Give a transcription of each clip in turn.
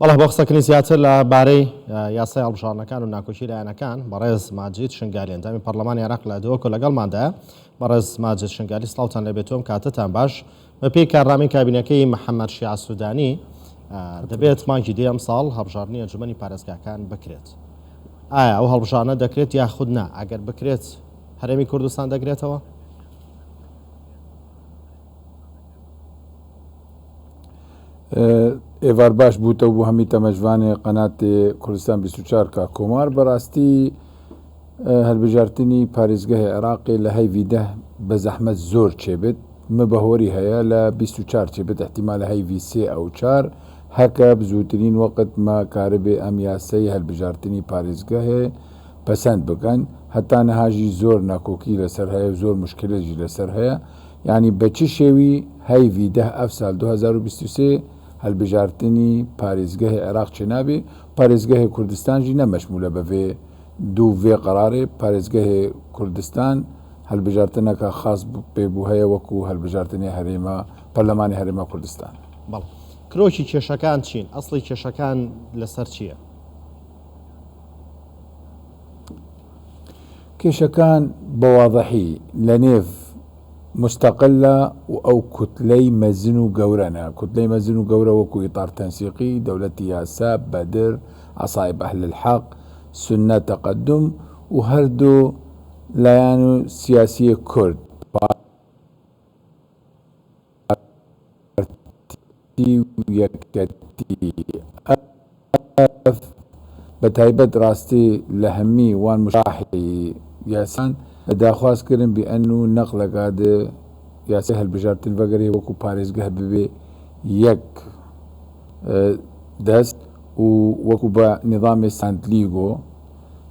بەڵێ بۆ قسەکردنی زیاتر لەبارەی یاسای هەڵبژاردنەکان و ناکۆچی لایەنەکان بەڕێز ماجید شنگالی ئەنجامی پەرلەمانی عێراق لە دۆکۆ لەگەڵماندایە. بەڕێز ماجید شنگالی سڵاوتان لەبێتۆم کاتتان باش. بەپێی کارڕامی کابینەکەی محەممەد شیع سوودانی دەبێت مانگی دێ ئەم ساڵ هەڵبژاردننی ئەنجومەنی پارێزگاکان بکرێت. ئایا ئەو هەڵبژاردنە دەکرێت یاخود نا؟ ئەگەر بکرێت هەرێمی کوردستان دەگرێتەوە؟ ئێوار باش بووتەوە بۆ هەمی تەمەژوانێ قەناتی کوردستان 24 کا کۆمار بەڕاستی هەڵبژاردننی پارێزگای عێراقی لە هەیڤیدە بە زەحمەت زۆر چێبێت مەبەهۆری هەیە لە 24 چێبێت احتیمال هەیڤی سێ ئەو 4 هەکە بزووترین وەقت ما کارەبێ ئەم یاسەی هەڵبژاردننی پارێزگا هەیە پەسەند بکەن هەتا نەهاژی زۆر ناکۆکی لەسەر هەیە زۆر مشکلێکی لەسەر هەیە یعنی بەچی شێوی هەیڤیدە ئەف ساڵ 2023 هەڵبژاردننی پارێزگای عێراق چێنابێ پارێزگای کوردستانژی نەمەشمولە بەvێ دوو vê قەرارێ پارێزگای کوردستان هەڵبژاردنەکە خاص پێبوو هەیە وەکو هەڵبژاردننی هەرێمە پەرلەمانی هەرێمە کوردستان. بەڵ کرۆکی کێشەکان چین؟ ئەسڵی کێشەکان لەسەر چییە؟ کێشەکان بەواضەحی لە نێو مستقلة أو كتلي مزن وقورنا كتلي مزن وقورة وكو إطار تنسيقي دولة ياسا بدر عصائب أهل الحق سنة تقدم وهردو ليانو سياسية كرد بتايبت راستي لهمي وان مشاحي ياسان داخواست کردن بأنه نقل قاعدة ياسي هەڵبژاردن بەگەری وەکو پارێزگاه ببێ یەک دەست و وەکو بە نظامی سانتلیگۆ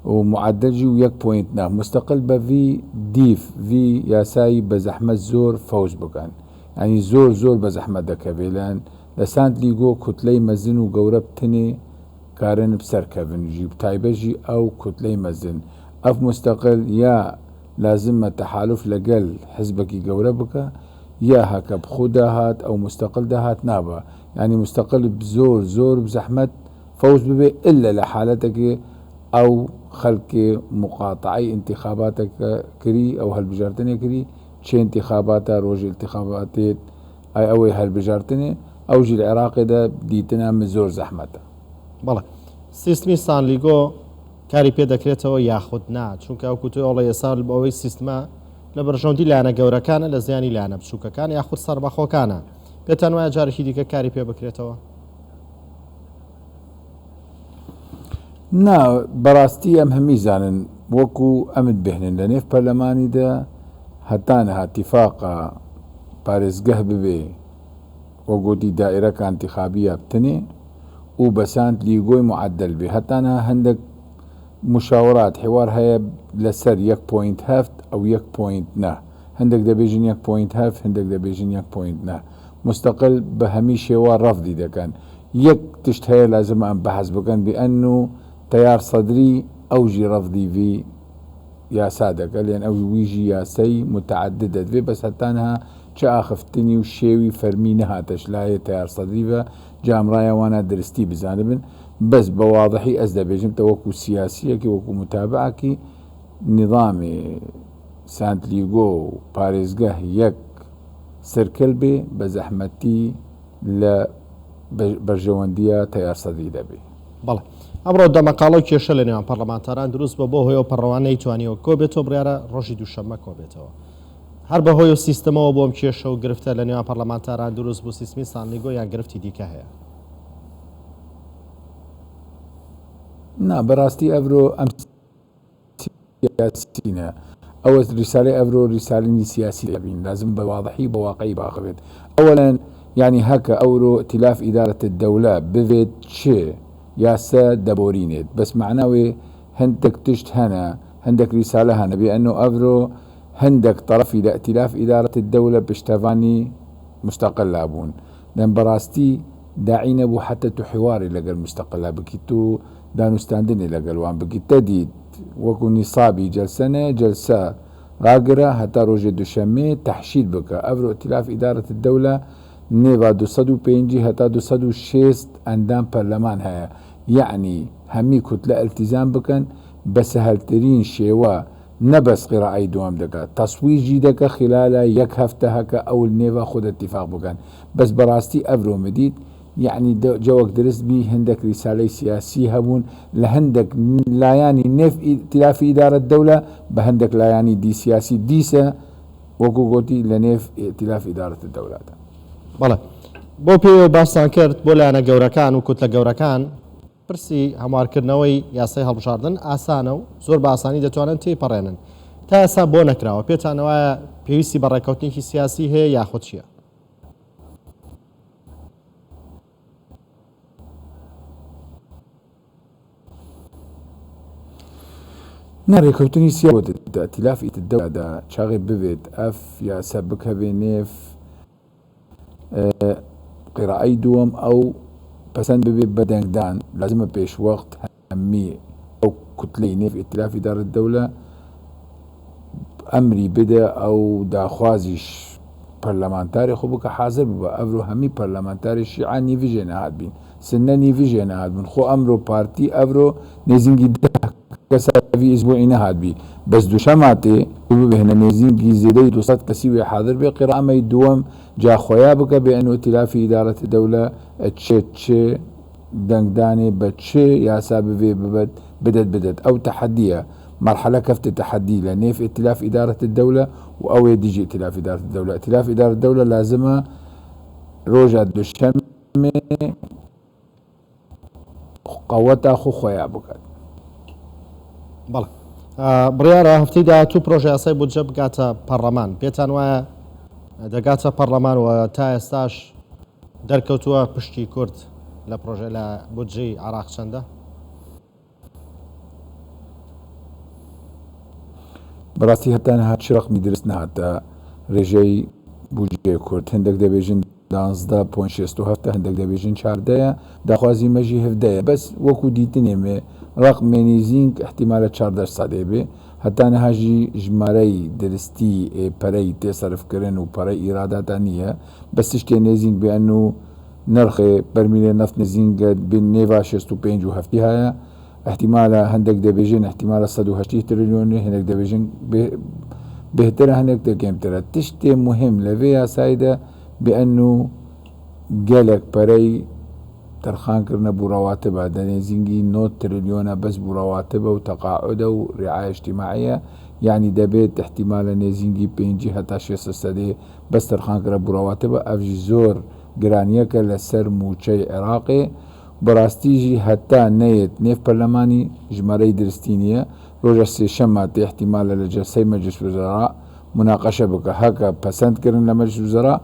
و معدلجی و 1.9 مستقل بە ڤی دیف ڤی یاسایی بە زەحمەت زۆر فەوز بکەن ینی زۆر بە زەحمەت دەکەبێلەن لە سانتلیگۆ کوتلەی مەزن و گەورە بتنێ کارن بسەرکەبنژی تایبەژی ئەو کوتلەی مەزن ئەف مستقل یا لازمە تەحالف لەگەل حزبێکی گەورە بکە یا هەکە بخۆ داهات ئەو مستقل داهات نابە ینی مستقل زۆر بزەحمەت فەوز ببێ إلا لە حالەتێکی ئەو خەڵکی مقاطعی انتخاباتەکە کری ئەو هەڵبژاردنێ کری چێ انتخاباتە ڕۆژی انتخاباتێت ئای ئەوەی هەڵبژاردنێ ئەوژی لە عێراقیدا دیتنە زۆر زەحمەتە. بەڵێ سیستمی سانلیگۆ کاری پێ دەکرێتەوە یاخود نا چونکە ئەوکو توی ئەوڵە ئێستا بەوەی سیستمە لە بەرژەوندی لایەنە گەورەکانە لە زیانی لایەنە بچووکەکان یاخود سەربەخۆکانە پێتان وایە جارێکی دیکە کاری پێ بکرێتەوە؟ نا بەڕاستی ئەم هەمی زانن وەکو ئەمت بهێنن لە نێو پەرلەمانیدا هەتانە هاتیفاقە پارێزگەه ببێ وەگوتی دائیرەکە انتخابیە بتنێ و بەساند لیگۆی معدل بێ هەتانە هەندێک مشاورات حوار هەیە لەسەر 1.7 ئەو 1.9 هەندێک دەبێژین 1.7 هەندێک دەبێژین 1.9 مستقل بە هەمی شێوە ڕەفدی دەکەن یەک تشت هەیە لازم ئەم بەحەز بکەن بأن تەیار سەدری ئەوژی ڕەفدی ڤی یاسا دەکە لێن ئەو ویژی یاسەی متعدد دەبێ بەس هەتانها چه ئاخفتنی و شێوی فەرمی نەهاتەش لایە تەیار سەدری بە جامڕایەوانە درستی بزانبن بس بواضحي أزدا بيجم توكو سياسية كي وكو متابعة كي نظامي سانتليغو باريزگاه يك سركل بي بزحمتي ل برجواندية تيار صديدة بي. بله ئەمڕۆ دەمەقاڵەو کێشە لە نێوان پەرلەمانتاران دروست بە بۆ هۆی و پەڕەوانەی توانیەوە کۆ بێتەوە بڕیارە ڕۆژی دووشەممە کۆ بێتەوە هەر بە هۆی و سیستەمەوە بۆم کێشە و گرفتە لە نێوان پەرلەمانتاران دروست بوو سیستمی سانلیگۆ یان گرفتی دیکە هەیە؟ نا بەڕاستی ئەڤرۆ ئەم سیاسینە ئەوە ریسالەی ئەڤرۆ ریسالینی سیاسی دەبین لازم بە واضحی بە واقعی باخەبێت ئەوەلاً یعنی هەکە ئەوڕۆ ئتیلاف ئیدارەت الدەولە ببێت چێ یاسە دەبۆرینێت بەس معناوێ هەندێک تشت هەنە هەندێک ریسالە هەنە بێ ئەنۆ ئەڤرۆ هەندێک طرفی لە ئتیلاف ئیدارەت الدەولە پشتەوانی مستقل لابوون لەن بەڕاستی داعی نەبوو حتى تو حواری لەگەل مستقلە بکیت و دانوستاندنی لەگەڵوان بگیت تەدید وەکو نیسابی جەلسەنە جەلسە ڕاگرە هەتا ڕۆژێ دووشەممێ تەحشید بکە ئەڤرۆ ئتیلاف ئیدارەت الدەولە نێوا 205 هەتا 206 ئەندام پەرلەمان هەیە، یعنی هەمی کوتلە ئەلتیزام بکەن بە سەهەلترین شێوە، نەبەس قیرەعەی دووەم دەکات، تەسویجی دەکە خلالە یەک هەفتە هەکە ئەو نێوە خۆ اتفاق بکەن. بەس بەڕاستی ئەڤرۆ مدید یعنی جەوەک درست بی هەندێک ریسالەی سیاسی هەبوون لە هەندێک لایانی نێف ئیتلافی ئیدارەت دەولە بە هەندێک لایانی دی سیاسی دیسە وەکو گوتی لە نێف ئیتلافی ئیدارەت دەولاتە. بەڵێ بۆ پێوە باسان کرد بۆ لایەنە گەورەکان و کوتلە گەورەکان پرسی هەموارکردنەوەی یاسای هەڵبژاردن ئاسانە و زۆر بە ئاسانی دەتوانن تێپەڕێنن. تا ئێستا بۆ نەکراوە پێتانەوە پێویستی بە ڕێکەوتنێکی سیاسی هەیە یاخود چییە؟ نەڕێکەوتنی سیاوە ئیتلافی دەولادا چاغێ ببێت ئەف یاسا بکەبێ نێف قیرەعەی دووەم ئەو پەسەند ببێت بە دەنگدان لازمە پێش وەخت هەمی ئەو کوتلەی نێف ئیتلافی ئیدارەت دەولە ئەمری بدە ئەو داخوازیش پەرلەمانتاری خۆ بکە حاضر ببە ئەڤرۆ هەمی پەرلەمانتاری شیعان نیڤژێ نەهات بین سنە نیڤژێ نەهات بن خۆ ئەمرۆ پارتی ئەڤرۆ نێزینگی کەساوی ئیزبوعی نەهات بی بەس دووشەماتێ ببێنە نێزینگی زێدەی 200 کەسی وێ حاضر بێ قیرەعەمەی دووەم جاخۆیا بکە بێ ئەنۆ ئیتلافی ئیدارەت دەولە چێ دەنگدانێ بە چێ یاسا ببێ بدەت ئەو تەحەدیە مرحلة كفت التحدي لنيف ائتلاف إدارة الدولة وأو يديجي ائتلاف إدارة الدولة. ائتلاف إدارة الدولة لازمة روجا دوشمة قوتا خو خويا بكات. بەڵێ بڕیارە هەفتەیدا تو پرۆژە یاسای بودجە بگاتە پەرلەمان پێتان وایە دەگاتە پەرلەمان و تا ئێستاش دەرکەوتووە پشتی کورد لە پرۆژە لە بودجەی عێراق چەندە؟ بەڕاستی هەتان هات شرەقمی درست نهاتە ڕێژەی بودجێ کورد هەندێک دەبێژن 11.67 هەندێک دەبێژن 14 داخوازی مەژی 17 بەس وەکو دیتنێمێ ڕقمێنی زینگ احتیمالە 14 سادێ بێ هەتانە هاژی ژمارەی درستی پەرەی تێسەرفکردن و پەرەی ئیراداتان نییە بەس شتێ نێزینگ بێن و نرخێ بەرمیلێ نەفت نزینگە بن نێوا 65 و هەفتی هەیە احتیمالە هەندێک دەبێژن احتیمالە 180 تریلیۆن هەندێک دەبێژن بهترە هەندێک دەگەمترە تشتێ مهم لەوێ یاسایدا بأن گەلێک پەرەی تەرخانکردنە بووڕەواتبە دەنێزینگی 9 تریلیۆنە بەس بووڕەواتبە و تەقاعدە و ڕعایە اجتیماعیە یعنی دەبێت احتیمالە نێزینگی 5 هەتا 600 سەدێ بەس تەرخانکردە بووڕەواتبە ئەڤژی زۆر گرانیەکە لەسەر موچەی عێراقێ بەڕاستیژی هەتا نەیەت نێف پەرلەمانی ژمارەی درستی نییە ڕۆژە سێشەمماتی احتیمالە لە جەلسەی مەجلیس وزەرا مناقەشە بکە هەکە پەسەندکردن لە مەجلیس وزەرا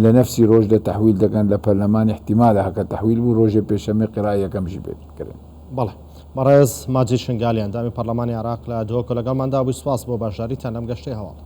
لە نەفسی ڕۆژدە تەحویل دەکەن لە پەرلەمانی احتیمالە هەکە تەحویل بوو ڕۆژێ پێشەمەی قیرای یەکەمژی بێتکردن. بەڵێ بەڕێز ماجید شنگالیان ئەندامی پەرلەمانی عێراق لە دۆکۆ لەگەڵماندا بووی سواس بۆ باشداریتان لەم گەشتەی هەواڵ.